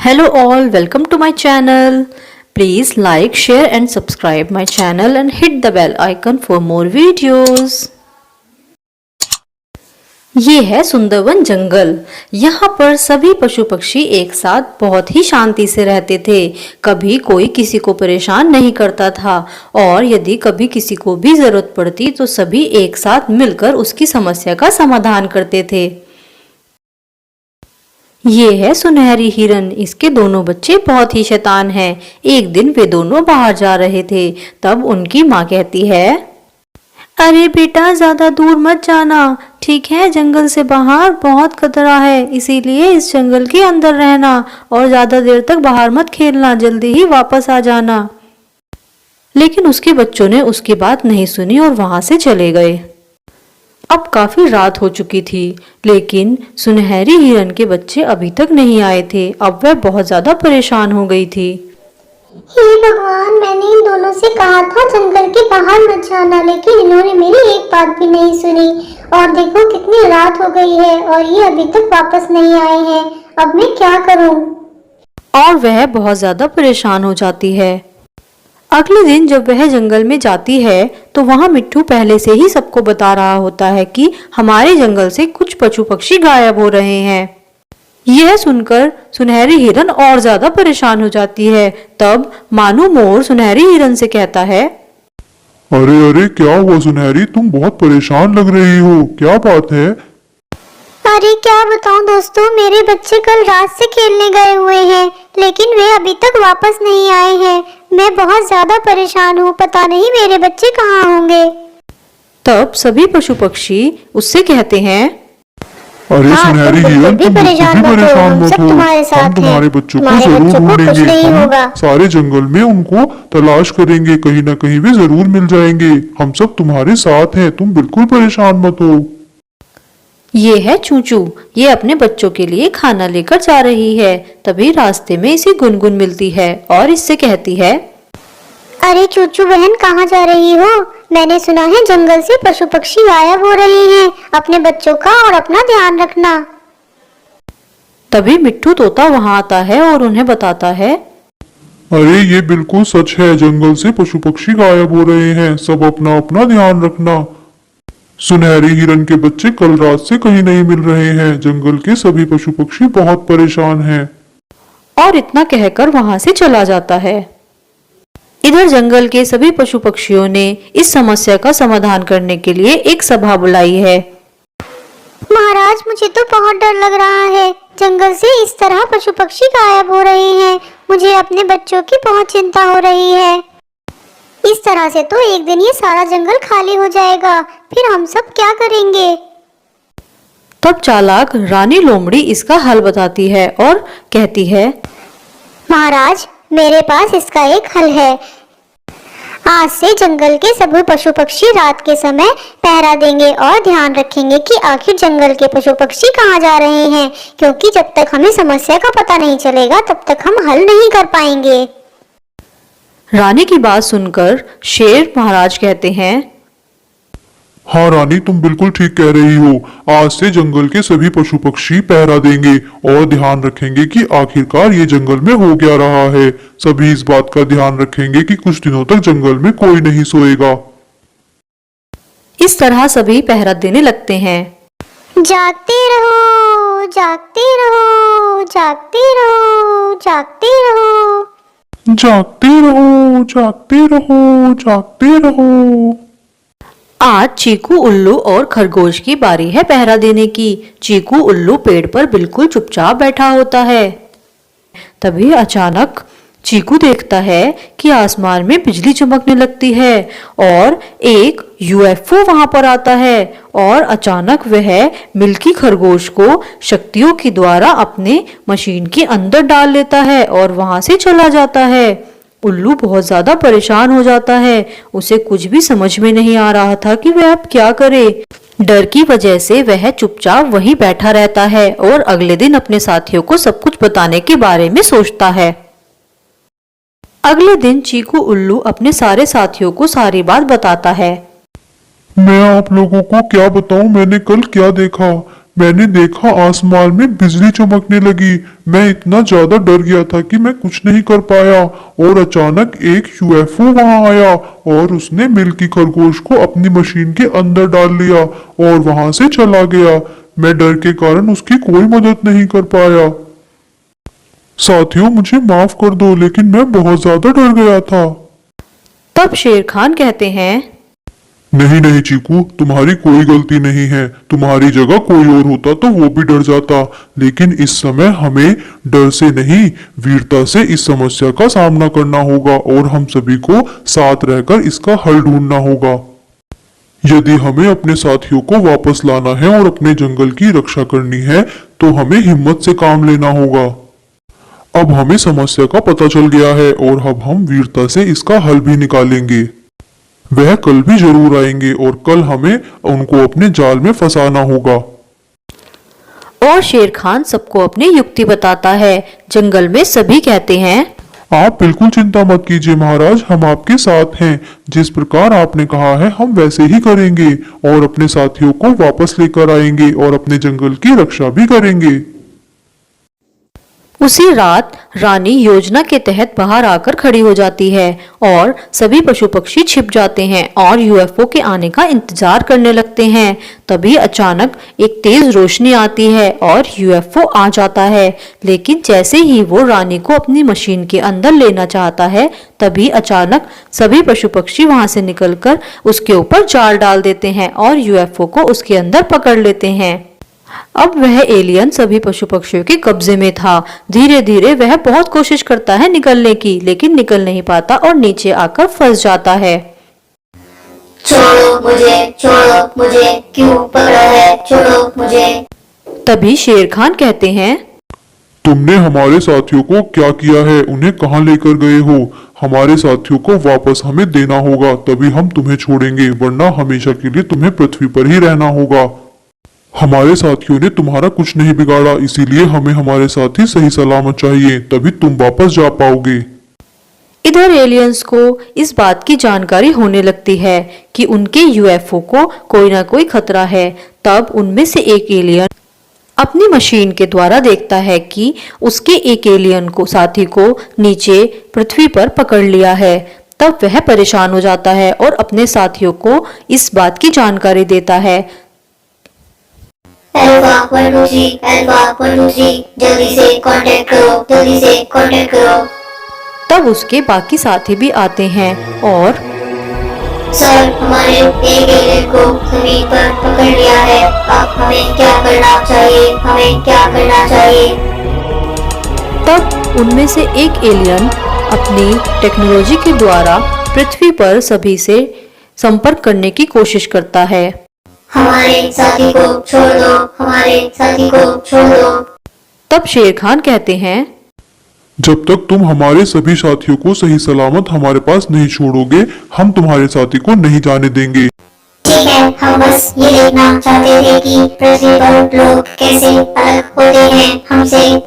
Hello all, welcome to my channel. Please like, share and subscribe my channel and hit the bell icon for more videos. ये है सुंदरवन जंगल। यहाँ पर सभी पशु पक्षी एक साथ बहुत ही शांति से रहते थे। कभी कोई किसी को परेशान नहीं करता था और यदि कभी किसी को भी जरूरत पड़ती तो सभी एक साथ मिलकर उसकी समस्या का समाधान करते थे। ये है सुनहरी हिरन। इसके दोनों बच्चे बहुत ही शैतान हैं। एक दिन वे दोनों बाहर जा रहे थे, तब उनकी माँ कहती है, अरे बेटा ज्यादा दूर मत जाना, ठीक है? जंगल से बाहर बहुत खतरा है, इसीलिए इस जंगल के अंदर रहना और ज्यादा देर तक बाहर मत खेलना, जल्दी ही वापस आ जाना। लेकिन उसके बच्चों ने उसकी बात नहीं सुनी और वहां से चले गए। अब काफी रात हो चुकी थी, लेकिन सुनहरी हिरन के बच्चे अभी तक नहीं आए थे। अब वह बहुत ज्यादा परेशान हो गई थी। हे भगवान, मैंने इन दोनों से कहा था जंगल के बाहर मत जाना, लेकिन इन्होंने मेरी एक बात भी नहीं सुनी। और देखो कितनी रात हो गई है और ये अभी तक वापस नहीं आए हैं। अब मैं क्या करूं? और वह बहुत ज्यादा परेशान हो जाती है। अगले दिन जब वह जंगल में जाती है तो वहां मिट्ठू पहले से ही सबको बता रहा होता है कि हमारे जंगल से कुछ पशु पक्षी गायब हो रहे हैं। यह सुनकर सुनहरी हिरन और ज्यादा परेशान हो जाती है। तब मानू मोर सुनहरी हिरन से कहता है, अरे अरे क्या हुआ सुनहरी, तुम बहुत परेशान लग रही हो, क्या बात है? अरे क्या बताऊं दोस्तों, मेरे बच्चे कल रात से खेलने गए हुए हैं, लेकिन वे अभी तक वापस नहीं आए हैं। मैं बहुत ज्यादा परेशान हूँ, पता नहीं मेरे बच्चे कहाँ होंगे। तब सभी पशु पक्षी उससे कहते हैं, अरे सुनहरी हिरन, तुम बिल्कुल भी परेशान मत हो, हम तुम्हारे बच्चों को जरूर ढूंढेंगे। हम सारे जंगल में उनको तलाश करेंगे, कहीं ना कहीं वे जरूर मिल जाएंगे। हम सब तुम्हारे साथ हैं, तुम बिल्कुल परेशान मत हो। ये है चूचू, ये अपने बच्चों के लिए खाना लेकर जा रही है। तभी रास्ते में इसे गुनगुन मिलती है और इससे कहती है, अरे चूचू बहन, कहाँ जा रही हो? मैंने सुना है जंगल से पशु पक्षी गायब हो रहे हैं, अपने बच्चों का और अपना ध्यान रखना। तभी मिट्ठू तोता वहां आता है और उन्हें बताता है, अरे ये बिल्कुल सच है, जंगल से पशु पक्षी गायब हो रहे हैं, सब अपना अपना ध्यान रखना। सुनहरी हिरन के बच्चे कल रात से कहीं नहीं मिल रहे हैं, जंगल के सभी पशु पक्षी बहुत परेशान हैं। और इतना कहकर वहां से चला जाता है। इधर जंगल के सभी पशु पक्षियों ने इस समस्या का समाधान करने के लिए एक सभा बुलाई है। महाराज, मुझे तो बहुत डर लग रहा है, जंगल से इस तरह पशु पक्षी गायब हो रहे हैं। मुझे अपने बच्चों की बहुत चिंता हो रही है। इस तरह से तो एक दिन ये सारा जंगल खाली हो जाएगा, फिर हम सब क्या करेंगे? तब चालाक रानी लोमड़ी इसका हल बताती है और कहती है, महाराज, मेरे पास इसका एक हल है। आज से जंगल के सभी पशु पक्षी रात के समय पहरा देंगे और ध्यान रखेंगे कि आखिर जंगल के पशु पक्षी कहाँ जा रहे हैं, क्योंकि जब तक हमें समस्या का पता नहीं चलेगा तब तक हम हल नहीं कर पाएंगे। रानी की बात सुनकर शेर महाराज कहते हैं, हाँ रानी, तुम बिल्कुल ठीक कह रही हो। आज से जंगल के सभी पशु पक्षी पहरा देंगे और ध्यान रखेंगे कि आखिरकार ये जंगल में हो क्या रहा है। सभी इस बात का ध्यान रखेंगे कि कुछ दिनों तक जंगल में कोई नहीं सोएगा। इस तरह सभी पहरा देने लगते हैं। जागते रहो, जागते रहो, जागते रहो, जागते रहो, जागते रहो, जागते रहो, जागते रहो। आज चीकू, उल्लू और खरगोश की बारी है पहरा देने की। चीकू उल्लू पेड़ पर बिल्कुल चुपचाप बैठा होता है। तभी अचानक चीकू देखता है कि आसमान में बिजली चमकने लगती है और एक यूएफओ वहां पर आता है और अचानक वह मिल्की खरगोश को शक्तियों के द्वारा अपने मशीन के अंदर डाल लेता है और वहां से चला जाता है। उल्लू बहुत ज्यादा परेशान हो जाता है। उसे कुछ भी समझ में नहीं आ रहा था कि वह अब क्या करे। डर की वजह से वह चुपचाप वहीं बैठा रहता है और अगले दिन अपने साथियों को सब कुछ बताने के बारे में सोचता है। अगले दिन चीकू उल्लू अपने सारे साथियों को सारी बात बताता है। मैं आप लोगों को क्या बताऊं, मैंने कल क्या देखा। मैंने देखा आसमान में बिजली चमकने लगी। मैं इतना ज्यादा डर गया था कि मैं कुछ नहीं कर पाया और अचानक एक यूएफओ वहां आया और उसने मिल्की खरगोश को अपनी मशीन के अंदर डाल लिया और वहां से चला गया। मैं डर के कारण उसकी कोई मदद नहीं कर पाया। साथियों, मुझे माफ कर दो, लेकिन मैं बहुत ज्यादा डर गया था। तब शेर खान कहते हैं, नहीं नहीं चीकू, तुम्हारी कोई गलती नहीं है। तुम्हारी जगह कोई और होता तो वो भी डर जाता, लेकिन इस समय हमें डर से नहीं, वीरता से इस समस्या का सामना करना होगा और हम सभी को साथ रहकर इसका हल ढूंढना होगा। यदि हमें अपने साथियों को वापस लाना है और अपने जंगल की रक्षा करनी है तो हमें हिम्मत से काम लेना होगा। अब हमें समस्या का पता चल गया है और अब हम वीरता से इसका हल भी निकालेंगे। वह कल भी जरूर आएंगे और कल हमें उनको अपने जाल में फंसाना होगा। और शेर खान सबको अपनी युक्ति बताता है। जंगल में सभी कहते हैं, आप बिल्कुल चिंता मत कीजिए महाराज, हम आपके साथ हैं। जिस प्रकार आपने कहा है हम वैसे ही करेंगे और अपने साथियों को वापस लेकर आएंगे और अपने जंगल की रक्षा भी करेंगे। उसी रात रानी योजना के तहत बाहर आकर खड़ी हो जाती है और सभी पशु पक्षी छिप जाते हैं और यूएफओ के आने का इंतजार करने लगते हैं। तभी अचानक एक तेज रोशनी आती है और यूएफओ आ जाता है, लेकिन जैसे ही वो रानी को अपनी मशीन के अंदर लेना चाहता है तभी अचानक सभी पशु पक्षी वहां से निकलकर उसके ऊपर जाल डाल देते हैं और यूएफओ को उसके अंदर पकड़ लेते हैं। अब वह एलियन सभी पशु पक्षियों के कब्जे में था। धीरे धीरे वह बहुत कोशिश करता है निकलने की, लेकिन निकल नहीं पाता और नीचे आकर फंस जाता है। छोड़ो मुझे, क्यों पकड़ा है, छोड़ो मुझे। तभी शेर खान कहते हैं, तुमने हमारे साथियों को क्या किया है? उन्हें कहाँ लेकर गए हो? हमारे साथियों को वापस हमें देना होगा, तभी हम तुम्हें छोड़ेंगे, वरना हमेशा के लिए तुम्हें पृथ्वी पर ही रहना होगा। हमारे साथियों ने तुम्हारा कुछ नहीं बिगाड़ा, इसीलिए हमें हमारे साथी सही सलामत चाहिए, तभी तुम वापस जा पाओगे। इधर एलियंस को इस बात की जानकारी होने लगती है कि उनके यूएफओ को कोई ना कोई खतरा है। तब उनमें से एक एलियन अपनी मशीन के द्वारा देखता है कि उसके एक एलियन को साथी को नीचे पृथ्वी पर पकड़ लिया है। तब वह परेशान हो जाता है और अपने साथियों को इस बात की जानकारी देता है। अल्फा 123, जल्दी से कांटेक्ट करो। तब उसके बाकी साथी भी आते हैं और सर, हमारे एक एलियन को जमीन पर पकड़ लिया है। अब हमें क्या करना चाहिए? तब उनमें से एक एलियन अपनी टेक्नोलॉजी के द्वारा पृथ्वी पर सभी से संपर्क करने की कोशिश करता है। हमारे साथी को छोड़ दो। तब शेर खान कहते हैं, जब तक तुम हमारे सभी साथियों को सही सलामत हमारे पास नहीं छोड़ोगे, हम तुम्हारे साथी को नहीं जाने देंगे। ठीक है, हम बस ये देखना चाहते थे कि पृथ्वी पर लोग कैसे अलग होते हैं हमसे।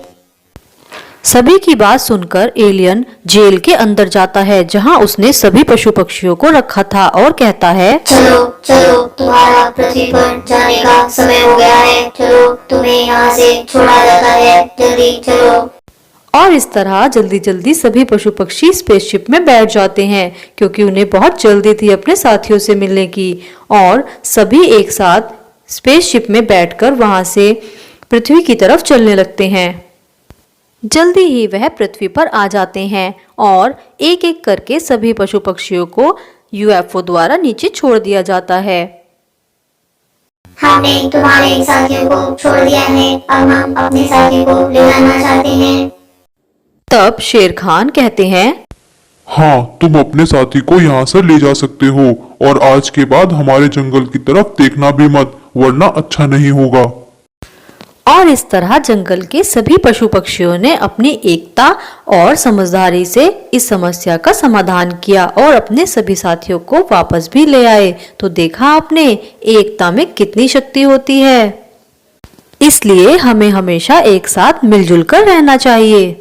सभी की बात सुनकर एलियन जेल के अंदर जाता है जहां उसने सभी पशु पक्षियों को रखा था और कहता है, चलो, तुम्हारा पृथ्वी पर जाने का समय हो गया है। चलो, तुम्हें यहाँ से छोड़ा जाता है, जल्दी चलो। और इस तरह जल्दी जल्दी सभी पशु पक्षी स्पेसशिप में बैठ जाते हैं, क्योंकि उन्हें बहुत जल्दी थी अपने साथियों से मिलने की। और सभी एक साथ स्पेसशिप में बैठकर वहां से पृथ्वी की तरफ चलने लगते हैं। जल्दी ही वह पृथ्वी पर आ जाते हैं और एक एक करके सभी पशु पक्षियों को यूएफओ द्वारा नीचे छोड़ दिया जाता है। हमने तुम्हारे साथियों को छोड़ दिया है, अब हम अपने साथियों को ले जाना चाहते हैं। तब शेर खान कहते हैं, हाँ, तुम अपने साथी को यहाँ से ले जा सकते हो और आज के बाद हमारे जंगल की तरफ देखना भी मत, वरना अच्छा नहीं होगा। और इस तरह जंगल के सभी पशु पक्षियों ने अपनी एकता और समझदारी से इस समस्या का समाधान किया और अपने सभी साथियों को वापस भी ले आए। तो देखा आपने, एकता में कितनी शक्ति होती है। इसलिए हमें हमेशा एक साथ मिलजुल कर रहना चाहिए।